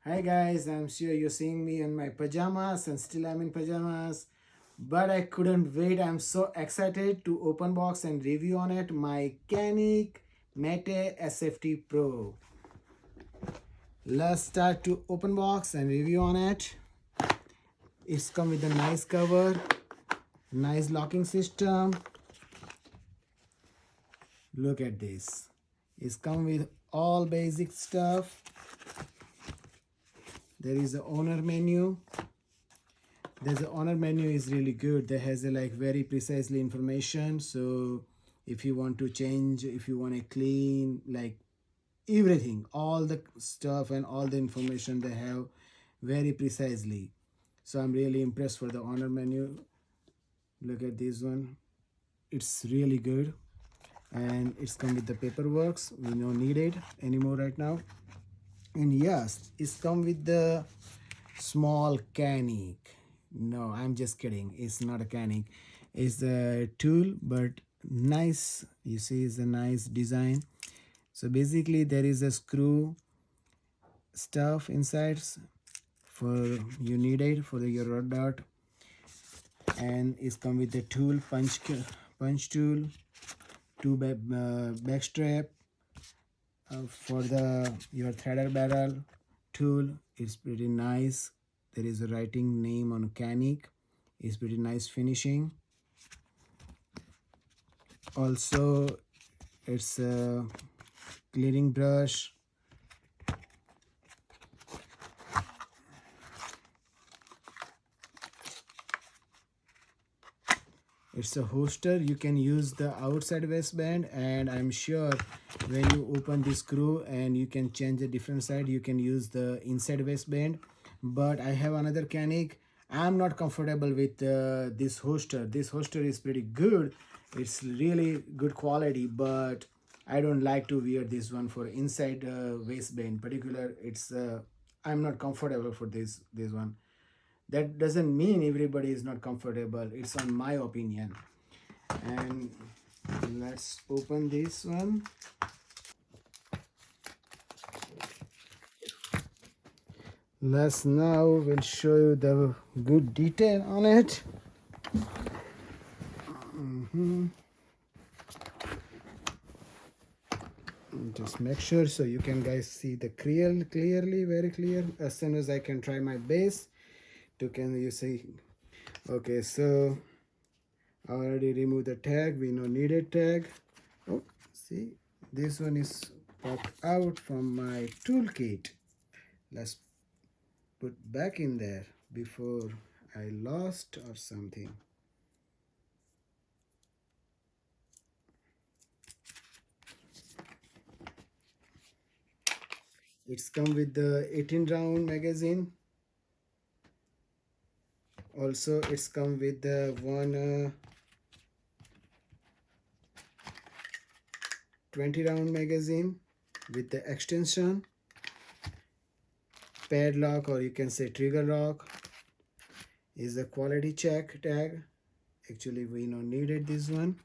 Hi guys, I'm sure you're seeing me in my pajamas and still I'm in pajamas. But I couldn't wait. I'm so excited to open box and review on it. My Canik Mete SFT Pro. Let's start to open box and review on it. It's come with a nice cover, nice locking system. Look at this. It's come with all basic stuff. There is the owner menu. There's the owner menu is really good. That has a like very precisely information. So if you want to change, if you want to clean, like everything, all the stuff and all the information they have very precisely. So I'm really impressed for the owner menu. Look at this one. It's really good. And it's come with the paperworks. We don't need it anymore right now. And yes, it's come with the small Canik. No, I'm just kidding. It's not a Canik. It's a tool, but nice. You see, it's a nice design. So basically, there is a screw stuff inside for you need it for your rod dart, and it's come with the tool punch tool, two back strap for the your threader barrel tool. It's pretty nice. There is a writing name on Canik. It's pretty nice finishing. Also, it's a clearing brush. It's a holster. You can use the outside waistband, and I'm sure when you open this screw and you can change the different side, you can use the inside waistband. But I have another Canik. I'm not comfortable with this holster. This holster is pretty good. It's really good quality, but I don't like to wear this one for inside waistband. Particular, it's I'm not comfortable for this one. That doesn't mean everybody is not comfortable. It's on my opinion. And let's open this one. Let's now we'll show you the good detail on it. Just make sure so you can guys see the clearly, very clear. As soon as I can try my best to can you see. Okay, so I already removed the tag. We no needed tag. Oh, see, this one is popped out from my toolkit. Let's put back in there before I lost or something. It's come with the 18 round magazine. Also, it's come with the one 20 round magazine with the extension, padlock, or you can say trigger lock. Is a quality check tag. Actually, we no needed this one.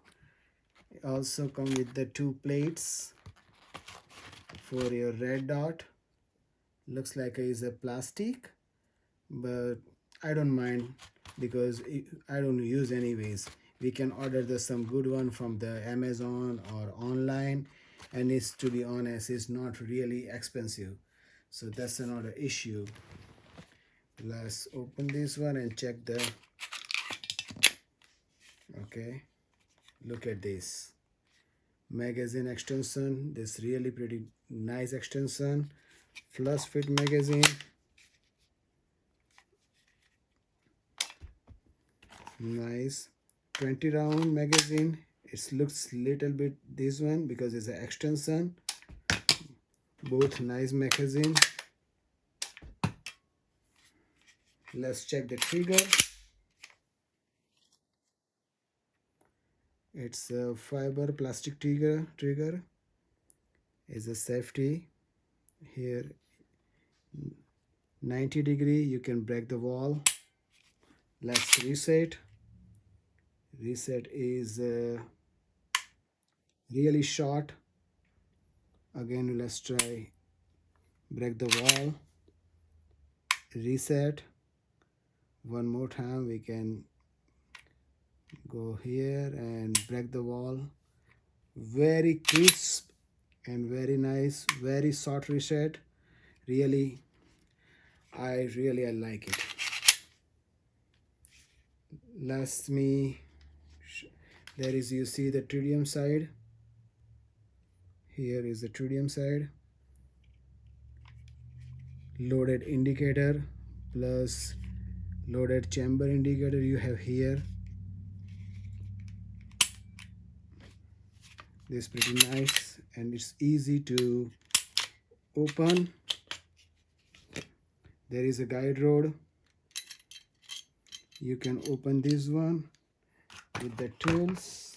Also come with the two plates for your red dot. Looks like it is a plastic, but I don't mind because I don't use anyways. We can order some good one from the Amazon or online, and it's, to be honest, it's not really expensive, so that's another issue. Let's open this one and check the okay. Look at this magazine extension. This really pretty nice extension. Flush fit magazine. Nice 20 round magazine. It looks little bit this one because it's an extension. Both nice magazine. Let's check the trigger. It's a fiber plastic trigger is a safety. Here 90-degree, you can break the wall. Let's reset. Reset is really short. Again, let's try break the wall. reset. One more time we can go here and break the wall. Very crisp and very nice, very short reset. Really, I like it. Last me, there is, you see the tritium side. Here is the tritium side. Loaded indicator plus loaded chamber indicator you have here. This is pretty nice and it's easy to open. There is a guide rod. You can open this one with the tools.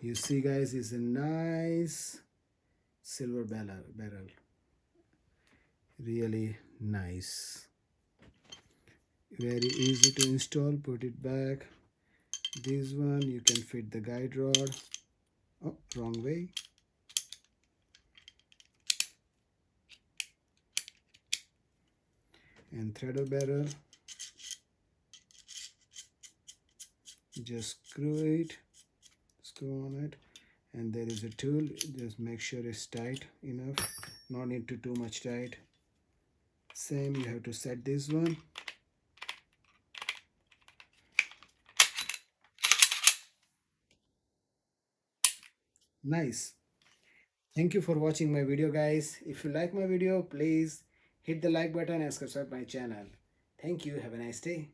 You see guys, it's a nice silver barrel. Really nice. Very easy to install. Put it back. This one you can fit the guide rod. Oh, wrong way. And threader barrel. Just screw on it, and there is a tool. Just make sure it's tight enough, not into too much tight. Same, you have to set this one. Nice. Thank you for watching my video guys. If you like my video, please hit the like button and subscribe my channel. Thank you. Have a nice day.